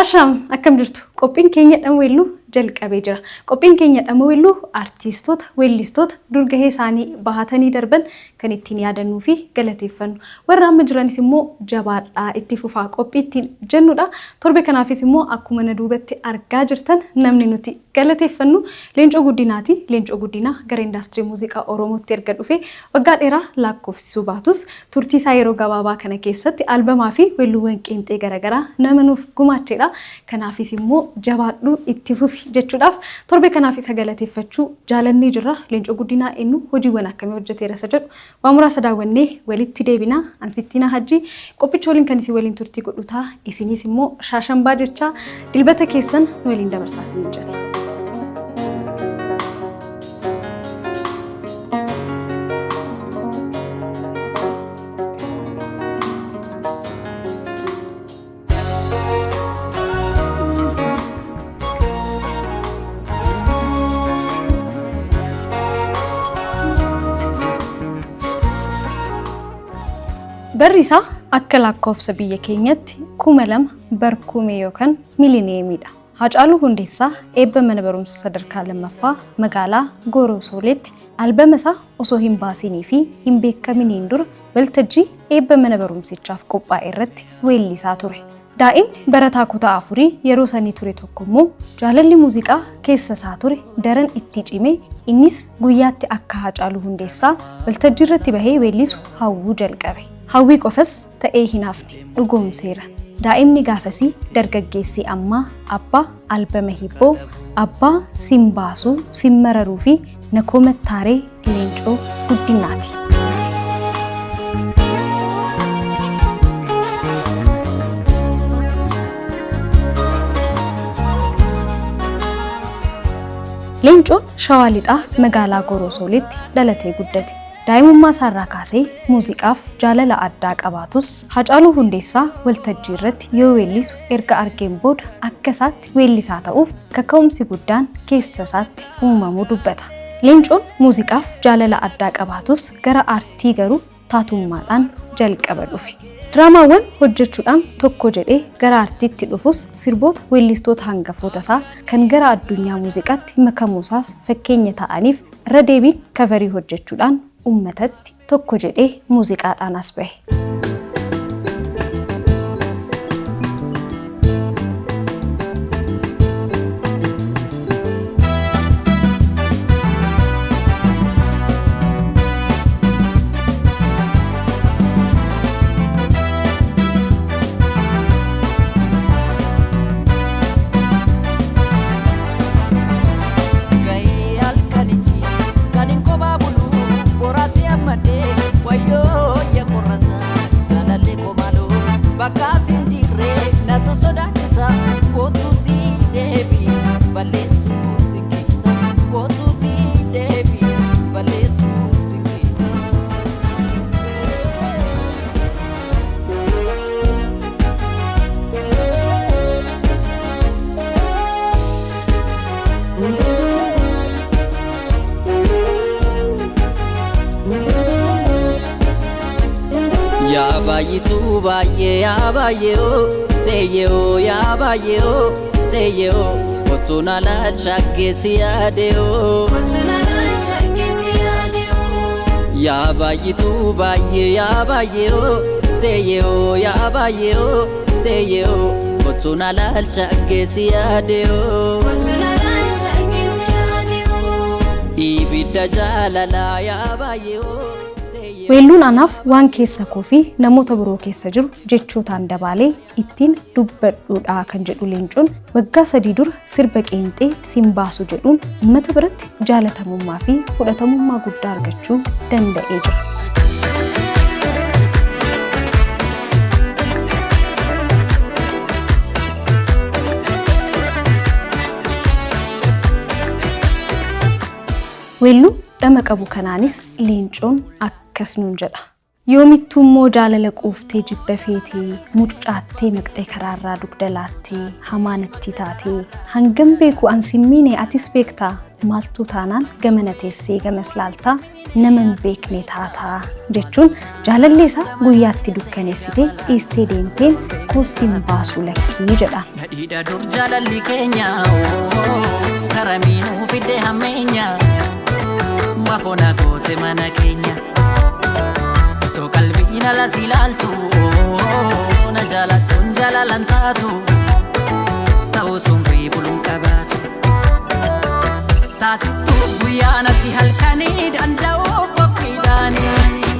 Asham akkam jirtu qophiin keenya dhamweellu jalqabee jira. Qophiin keenya dhamweellu artistoota weellistoota durgahee isaanii bahatanii darban kan ittiin yaadannuu fi galateeffannu. Warra amma jiranis immoo jabaadhaa itti fufaa qophii ittiin jennudha. Torbe kanaafis immoo akkuma na duubatti argaa jirtan namni nuti galateeffannu Leencoo Guddinaati. Leencoo Guddinaa gara indaastirii muuziqaa Oromootti erga dhufe waggaa dheeraa lakkoofsisuu baatus turtii isaa yeroo gabaabaa kana keessatti albamaa fi weelluuwwan qeenxee garaagaraa nama nuuf gumaachedha. Kanaafis immoo jabaadhuu itti fufi jechuudhaaf torbe kanaaf isa galateeffachuu jaalannee jirra. Leencoo Guddinaa eenyu hojiiwwan akkamii hojjeteera isa jedhu waa muraasa daawwannee walitti deebinaa. Ansittiina Hajji qophicha waliin kan isin waliin turtii godhutaa isinis immoo shaashambaa jechaa dilbata keessan waliin dabarsaasanii jira. Barrisaa akka lakkoofsa biyya keenyatti 2000 barkumee yookaan miilineemidha. Hacaaluu Hundeessaa eebba mana barumsa sadarkaa lammaffaa magaalaa Goorosooleetti albama isaa osoo hin baasinii fi hin beekaminiin dura waltajjii eebba mana barumsichaaf qophaa'e irratti weellisaa ture. Daa'imni barataa kutaa 4 yeroo sanii ture tokko immoo jaalalli muuziqaa keessa isaa ture daran itti cimee innis guyyaatti akka Hacaaluu Hundeessaa waltajjii irratti bahee weellisu hawwuu jalqabe. Hawwii qofas ta'ee hin hafne dhugoomseera. Daa'imni gaafasii dargaggeessi ammaa abbaa albama hibboo, abbaa simbaasuu, simmararuu fi nakoomattaaree Leencoo Guddinaati. Leencoon Shawaa Lixaa magaalaa Goorosooleetti dhalatee guddate. Daa'imummaa isaarraa kaasee muuziqaaf jaalala addaa qabaatus Hacaaluu Hundeessaa waltajjii irratti yoo weellisu erga argeen booda akka isaatti weellisaa ta'uuf kaka'umsi guddaan keessa isaatti uumamuu dubbata. Leencoon muuziqaaf jaalala addaa qabaatus gara aartii garuu taatummaadhaan jalqaba dhufe. Diraamaawwan hojjechuudhaan tokko jedhee gara aartiitti dhufus sirboota weellistoota hangafoota isaa kan gara addunyaa muuziqaatti makamuusaaf fakkeenya ta'aniif irra deebiin kaverii hojjechuudhaan ummatatti tokko jedhee muuziqaadhaan as bahe. Bayitu baye ya bayo seyo ya bayo seyo otuna la shagesi adeo ya bayitu baye ya bayo seyo ya bayo seyo otuna la shagesi adeo ibida jalala ya bayo. Weelluun anaaf waan keessa koo fi namoota biroo keessa jiru jechootaan dabaalee ittiin dubbadhuudha kan jedhu Leencoon waggaa 3 dura sirba qeenxee simbaasu jedhuun uummata biratti jaalatamummaa fi fudhatamummaa guddaa argachuu danda'ee jira. Weelluu dhama qabu kanaanis Leencoon akkas nuun jedha. Yoomittuu immoo jaalala quuftee jibba feetee mucucaattee naqxee karaarraa dugda laattee hamaanatti taatee hangam beeku an simmiine atis beektaa maaltu taanaan gamana teessee gamas laaltaa naman beekne taataa jechuun jaalallee isaa guyyaatti dukkaneessitee dhiistee deemteen koosiin baasuu lakkii jedha. Nadhiidha dur jaalalli keenya karamiinuu fidde hammeenya mafoona goote mana keenya so qalbiin ala si ilaaltu na jaalattuun jaalalan taatu ta'uu sumrii buluun qabaatu taasistuu guyyaanatti halkanii danda'uu qophiidhaanii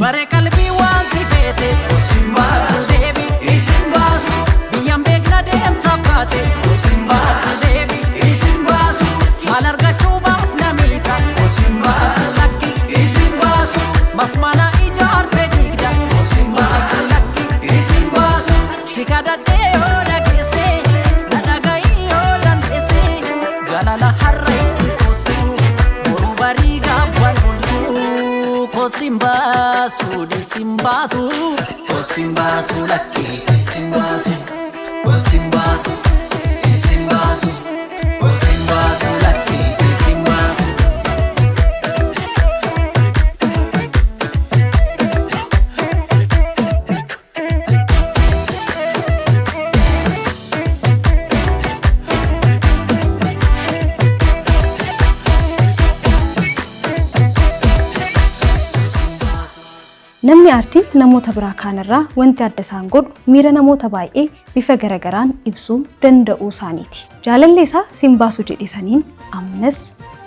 bare qalbii waan si feete isin baasu deebi isin baasu biyyaan beekna deemsaaf kaate isin baasu deebi isin baasu maal argachuu baaf namiidha isin baasu lakki isin baasu mafmana ijaarte digda isin baasu lakki isin baasu si kadhadhee yoo dhageesse dhadhagayii yoo dandeesse jaalala harree koostuu boruu barii gaabban oltuu koosiin baasu dhiisiin baasu koosiin baasu lakki isin baasu koosiin baasu dhiisiin baasu koosiin baasu lakki isin baasu. Namni aartii namoota biraa kaanirraa wanti adda isaan godhu miira namoota baay'ee bifa garagaraan ibsuu danda'uu isaaniiti. Jaalallee isaa siin baasu jedhisaniin ammas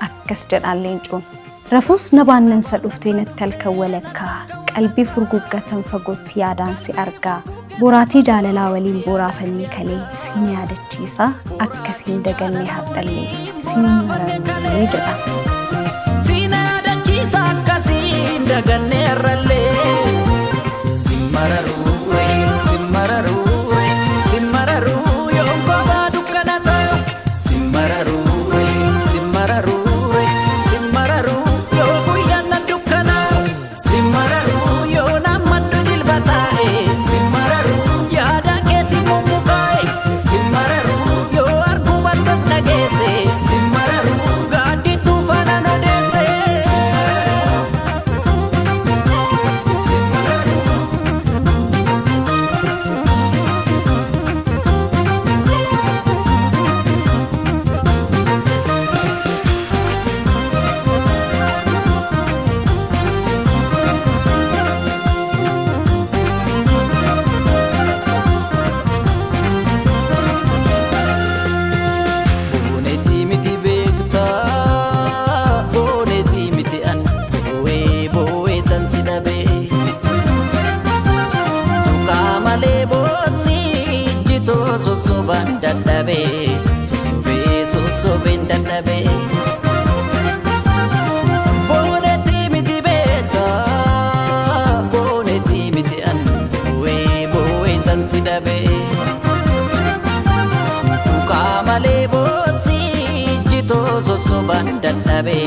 akkas jedhaan leencoon. Rafuus na baannansa dhuftee natti halkan walakkaa qalbii furguggatan fagootti yaadaan si argaa boraatii jaalalaa waliin boraafannee kalee siin yaadachiisa akkasiin daganne hardhallee siin mararee jedha. Siin yaadachiisa akkasiin daganne hardhallee Simararu yoom gogaa dukkana ta'u Simararu yoo guyyaan na dukkana Simararu yoo nammaddu dilbataa'e Simararu yaada keetii mummukaa'e Simararu yoo arguu battas dhageesse Simararu gaaddii duufana nodeesse. Sosoban dadhabe sosobeen dadhabe booneti miti beeka booneti miti an boo'ee tansi dhabe qaamalee bootsi jitoo sosoban dadhabe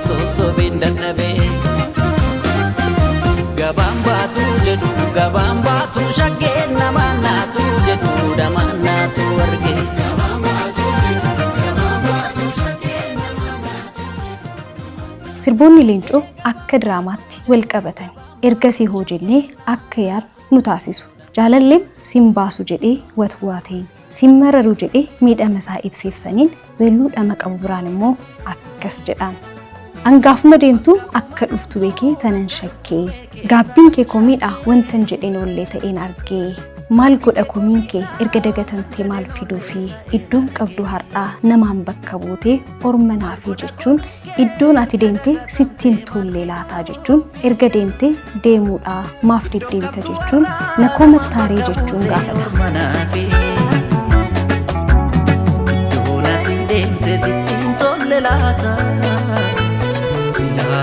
sosobeen dadhabe. Gabaan baatu shaggee namaan naatu jedhu damaan naatu arge. Sirboonni leencoo akka diraamaatti wal qabatan ergasii hoo jennee akka yaad nu taasisu. Jaalalleem siin baasu jedhee watwaateen siin mararu jedhee miidhama isaa ibseefsaniin weelluu dhama qabu biraan immoo akkas jedhaan. Angaafuma deemtu akka dhuftu beekee tanan shakkee gaabbiin kee komiidha wantan jedheen ollee ta'een argee maal godha komiin kee erga dagatantee maal fiduu fi iddoon qabdu har'aa namaan bakka buutee orma naafii jechuun iddoon ati deemtee sittiin tollee laataa jechuun erga deemtee deemuudha maaf deddeebita jechuun nakoo mattaaree jechuun gaafata. Iddoon ati deemtee sittiin tollee laataa.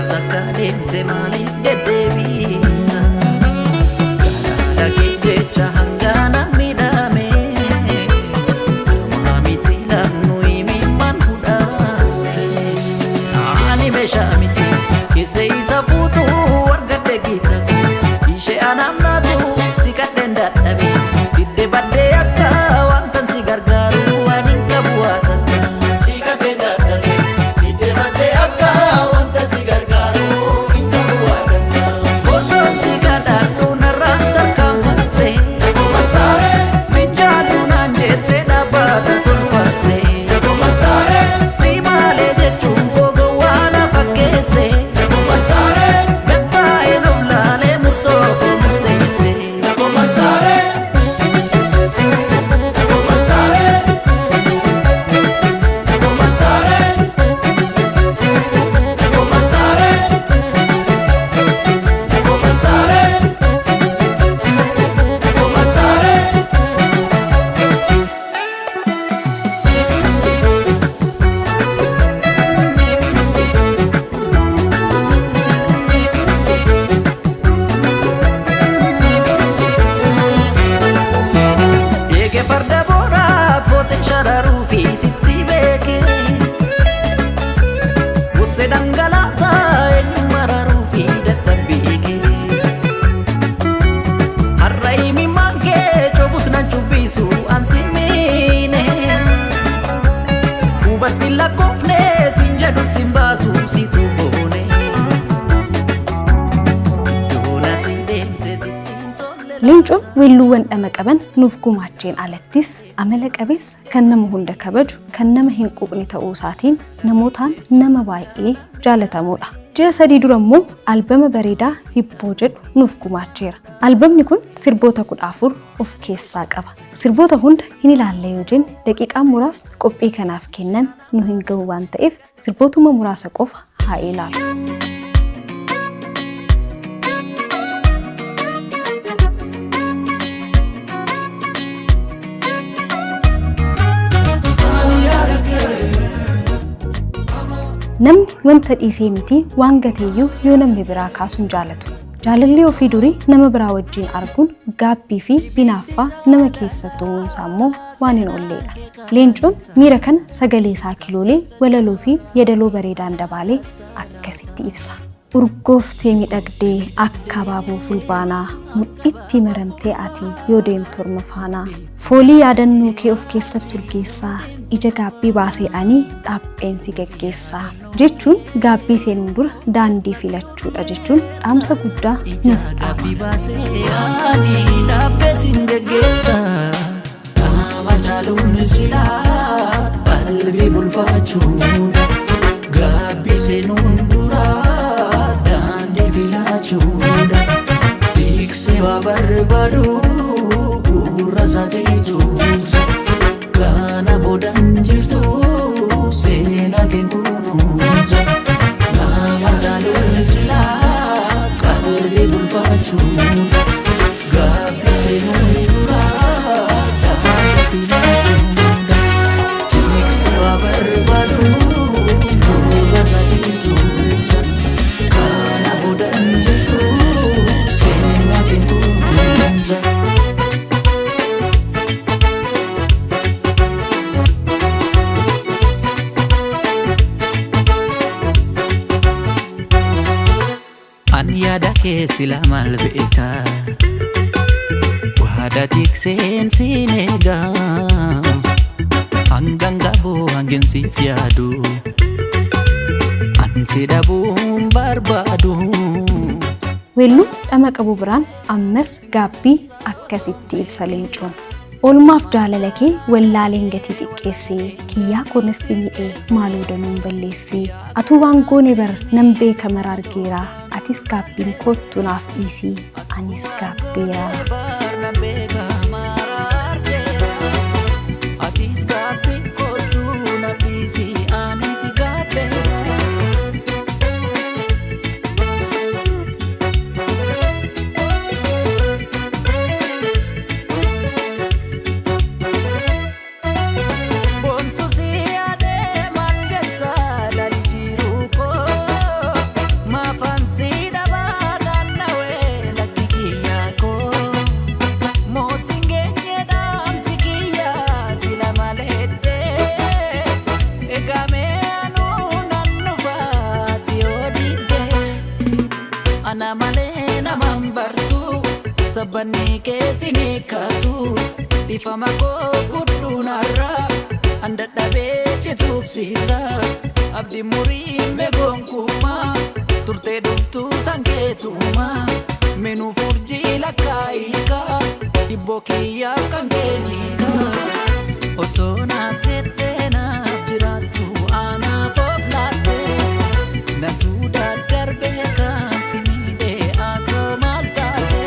Takka deemte maaliif deddeebiita Garaa keecha hangana midhame Namaa miti laannu himimman fudhame Ani meeshaa miti keessa isa fuutu argadde giita Ishee anamnaatu si kadheen dadhabe Diddee baddee akka wantan si gargaaru waan hin qabu haatan dangalata mararu fi dadhabike harraimi mange chobus na chubisu ansimine ubatti la kopne sinjadu simbasu situbone donati dente sitintolle Leencoon weelluuwwan dhama qaban nuuf gumaacheen alattis amala qabeessa kan nama hunda kabaju kan nama hin quuqne ta'uu isaatiin namootaan nama baay'ee jaalatamoodha. Ji'a 3 dura immoo albama bareedaa Hibboo jedhu nuuf gumaacheera. Albamni kun sirboota 14 of keessaa qaba. Sirboota hunda hin ilaalle yoo jenne daqiiqaa muraasni qophii kanaaf kennan nu hin gahu waan ta'eef sirbootuma muraasa qofa haa ilaallu. Namni wanta dhiisee miti waan gateeyyuu yoo namni biraa kaasuun jaalatu. Jaalalli ofii durii nama biraa wajjin arguun gaabbii fi binaaffaa nama keessatti uumuunsaa immoo waan hin oolleedha. Leencoon miira kana sagalee isaa kiloolee walaloo fi yeedaloo bareedaan dabaalee akkasitti ibsa. Urgooftee miidhagdee akka abaaboo fulbaanaa mudhiitti maramtee ati yoo deemtu orma faanaa foolii yaadannoo kee of keessatti urgeessaa ija gaabbii baaseedhaanii dhaapheensi geggeessaa jechuun gaabbii seenuun dura daandii filachuudha jechuun dhaamsa guddaa nuuf gaabbii baaseedhaanii dhaapheensi geggeessaa nama jaaluun silaa qalbii bulfaachuudha gaabbii seenuun dura daandii filachuudha tiksee waa barbaadu gurra sadiituusa kana boodaan jirtu seenaa kennuunsa nama jaaluun silaa qalbii bulfaachuudha gaabbii seenuun dura daandii filachuudha tiksee waa barbaadu gurra sadiituusa kana boodaan jirtu seenaa kennuunsa. Yaada keessila maal beeka waada tikseen siin eegaa hangan gaboo hangin siif yaadu ansi dhabuun barbaadu. Weelluu dhama qabu biraan ammas gaabbii akkasitti ibsa Leencoon. Oolmaaf jaalala kee wallaaleen gatii xiqqeessee kiyyaa koonassi miidhee maaloo danuun balleessee atuu waan goone bar nan beeka mara argeera atis gaabbiin kottu naaf dhiisii anis gaabbeera. Sabani kesini katu difama ko fudunara anda dabe cetuf sira abdi muri megonkuma turte duftu sanketuma menu furji lakaika ibokiya kangenika osona jetena jiratu ana poplate natu darbe kan sinide ato maltate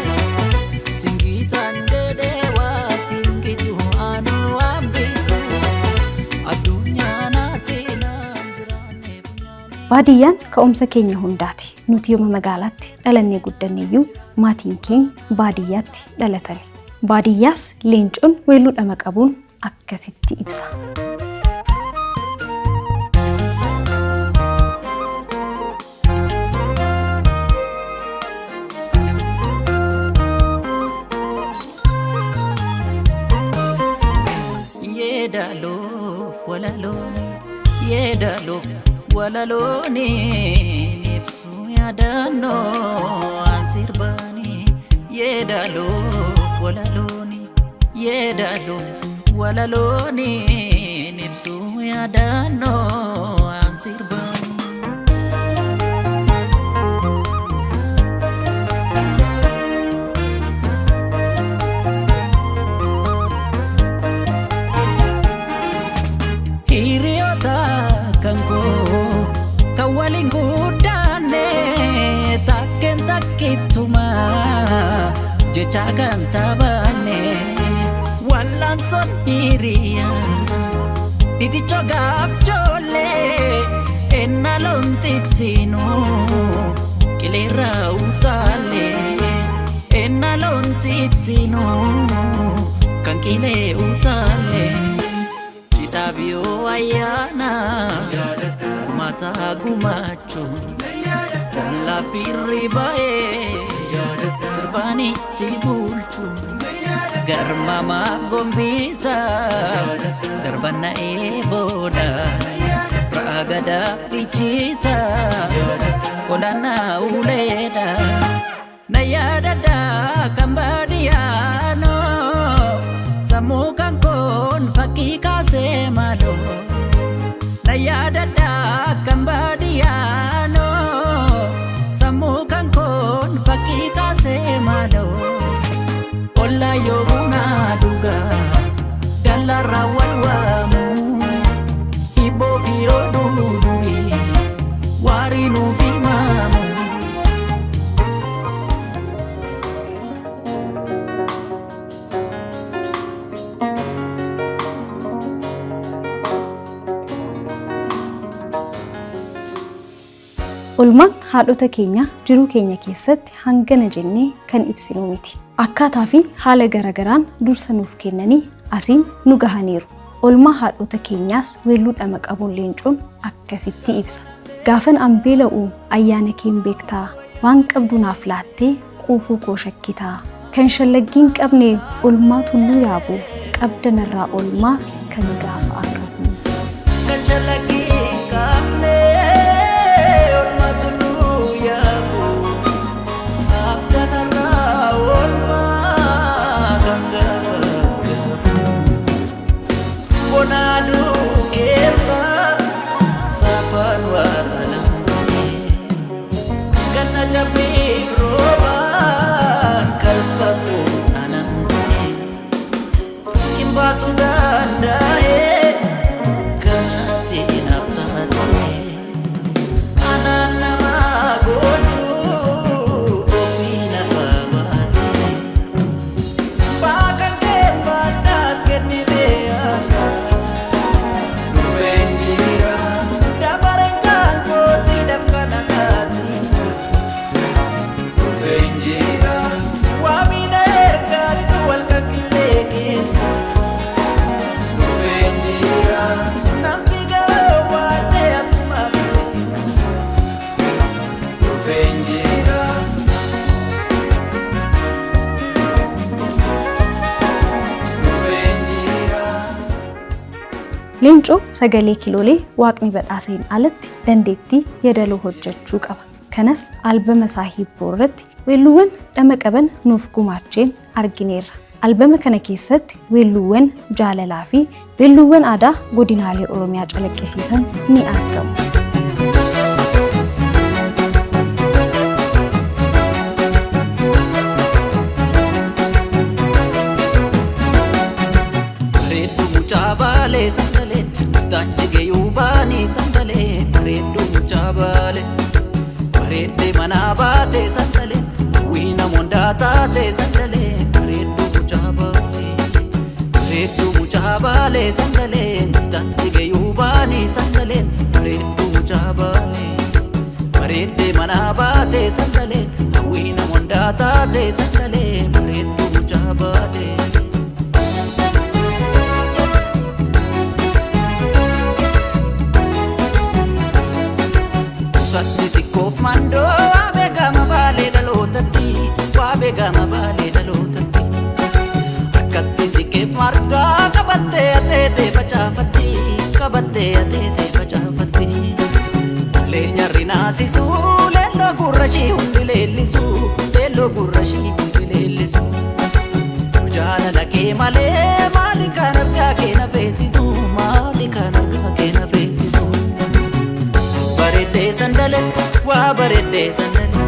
Baadiyyaan ka'umsa keenya hundaati. Nuti yooma magaalaatti dhalannee guddanneeyyuu maatiin keenya baadiyyaatti dhalatani. Baadiyyaas Leencoon weelluu dhama qabuun akkasitti ibsa. Yeedaloo walaloo yeedaloo walaloni ibsu yaadannoo an sirbani yeedalo walaloni yeedalo walaloni ibsu yaadannoo an sirbani kanko kawalin gudane takken takkituma jecha kan tabane wallan son hiriya iticho gabjole ennalon tiksino kilera utale ennalon tiksino kan kile utale Tabio ayana Kumata gumacho La firribae Serbani tibulchu Garmama gombisa Darbana eboda Ragada licisa Kodana uleda Nayadada kambadiano Samukan kon fakika semalo Nayadada kambadiano Samukan kon fakika semalo Ola yoguna duga Dalara walwamu Ibo bioduri Warinu vimamu Olmaan haadhota keenya jiruu keenya keessatti hangana jennee kan ibsinu miti. Akkaataa fi haala garagaraan dursa nuuf kennanii asiin nu gahaniiru. Olmaa haadhota keenyaas weelluudhama qabuun leencoon akkasitti ibsa. Gaafan an beela'u ayyaana keen beektaa waan qabdu naaf laattee quufuu koo shakkitaa. Kan shallaggiin qabne olmaa tulluu yaabu qabda narraa olmaa kan gaafa akabu. Kan shallaggiin qabne Bonadu kesa safan watanamne Ganna jabi roban kalfatu anamne Imba sudandae kanati naftate Ananama gochu kofina babate Bakan kebandas kenime Leencoo sagalee kiloolee waaqni badhaaseen alatti dandeettii yeedaloo hojjechuu qaba. Kanas albama isaa hibboo irratti weelluuwwan dhama qaban nuuf gumaacheen argineerra. Albama kana keessatti weelluuwwan jaalalaa fi weelluuwwan aadaa godinaalee Oromiyaa calaqqisiisan ni argamu. Bale sandale danjige yubani sandale redu chabale rede manabate sandale wina mondata te sandale redu chabale sandale danjige yubani sandale redu chabale rede manabate sandale wina mondata te sandale redu chabale Satti sikoof mandoo waabegama baalee dhalootatti waabegama baalee dhalootatti akkatti sikeef margaa qabattee ateetee facaafatti qabattee ateetee facaafatti gurrashi leellisu jaalala kee malee maali kan argaa kee na feesisu maali kan argaa kee na feesisu bareeddee sandale waa bareeddee sandale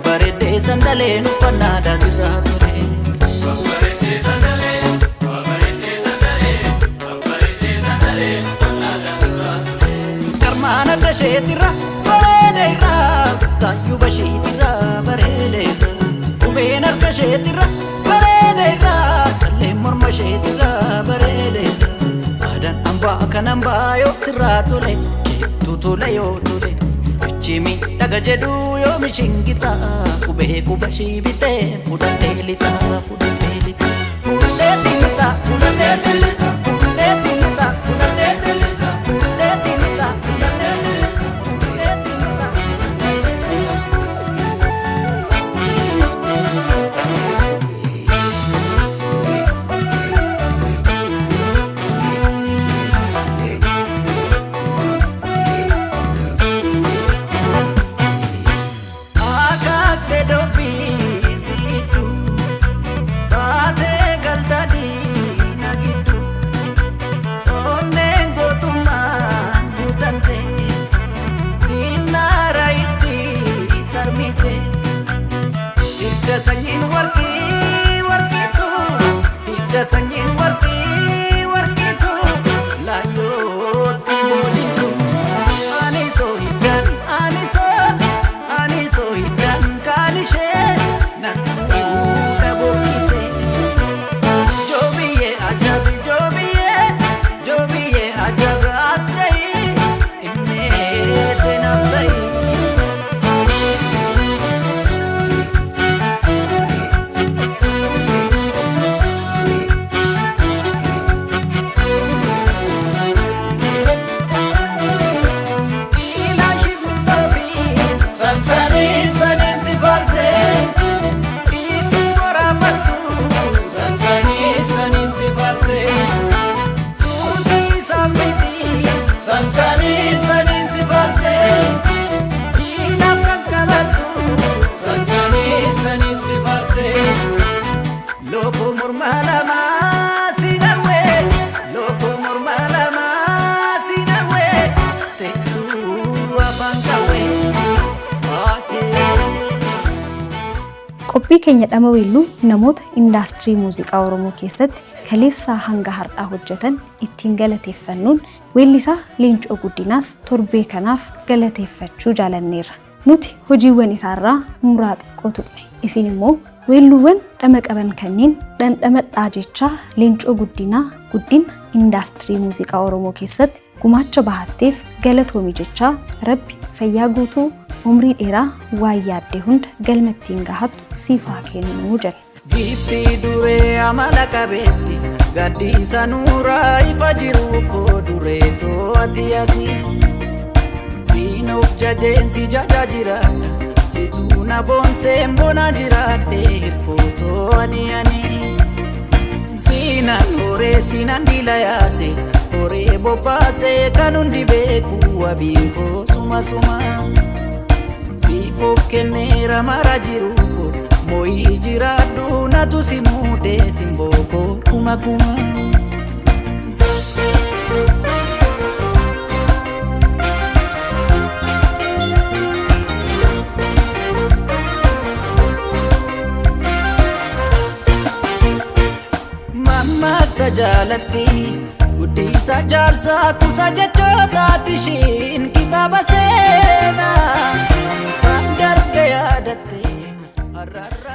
bareeddee sandale uffannaa daatirraa ture bareeddee sandale waa bareeddee sandale bareeddee sandale uffannaa daatirraa ture karmaan adda sheetirra bareedeerra taayyuu bashiitirra bareedeerra umeen harka sheetirra bareedeerra calleen morma sheetirra bareedeerra aadaan hambaa kan hambaa yoo sirraa tole jeettu tole yoo tole bichimi dhaga jedhu yoo mishingita kubee kubashii bitee fudhadhee lixa fudhadhee lixa fudhadhee lixa fudhadhee lixa fudhadhee lixa fudhadhee lixa fudhadhee lixa fudhadhee sanyin warqitu hidda sanyin warqitu laayootti mooditu aniso hiddan kaalishee nan fuudha boqqise joobiyee ajabi joobiyee ajabi as jahi immeete naaf ta'i Loko mormalama sinawe tesu abangawe qophii keenya dhama weelluu namoota indaastirii muuziqaa Oromoo keessatti kaleessaa hanga har'aa hojjetan ittiin galateeffannuun weellisaa Leencoo Guddinaas torbee kanaaf galateeffachuu jaalanneerra. Nuti hojiiwwan isaarraa muraa xiqqoo tuqne isin immoo weelluuwwan dhama qaban kanneen dhandhamadhaa jechaa Leencoo Guddinaa guddina indaastirii muuziqaa Oromoo keessatti gumaacha bahatteef galatoomi jechaa Rabbi fayyaa guutuu umrii dheeraa waan yaaddee hunda galmattiin gahattu siif haa kennu jala. Giftii duree amala qabeetti gaddiisa nuuraa ifa jiru koo duree to'ati ati sinuuf jajeensi jajaa jiraadha situu na boonseen bona jiraadhe hirkootoo ani sinan horee sinan dila yaase horee bobbaasee kan hundi beeku wabiin koo suma siifoof kenneera mara jiru koo mooyii jiraadhu natu si muudee simbookoo kuma. Mammaaksa jaalatti guddisa jaarsaa kuusa jechoota tishiin kitaaba seenaa kan darbe yaadatte.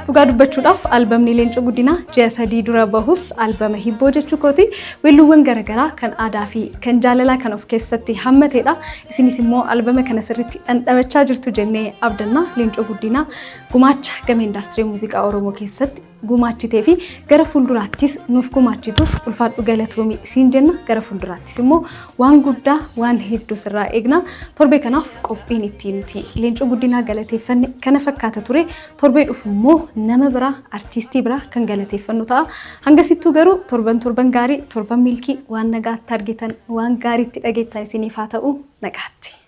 Dhugaa dubbachuudhaaf albamni Leencoo Guddinaa ji'a 3 dura bahus albama hibboo jechuu kooti weelluuwwan garaagaraa kan aadaa fi kan jaalalaa kan of keessatti hammateedha. Isinis immoo albama kana sirriitti dhandhamachaa jirtu jennee abdanna. Leencoo Guddinaa gumaacha gama indaastirii muuziqaa Oromoo keessatti gumaachitee fi gara fuulduraattis nuuf gumaachituuf ulfaadhu galatoomi siin jenna. Gara fuulduraattis immoo waan guddaa waan hedduu sirraa eegna. Torbee kanaaf qophiin ittiin nuti Leencoo Guddinaa galateeffanne kana fakkaata ture. Torbee dhufu immoo nama biraa artistii biraa kan galateeffannu ta'a. Hangasittuu garuu torban gaarii torban milkii waan nagaatti argitan waan gaariitti dhageettan isiniif haa ta'u nagaatti.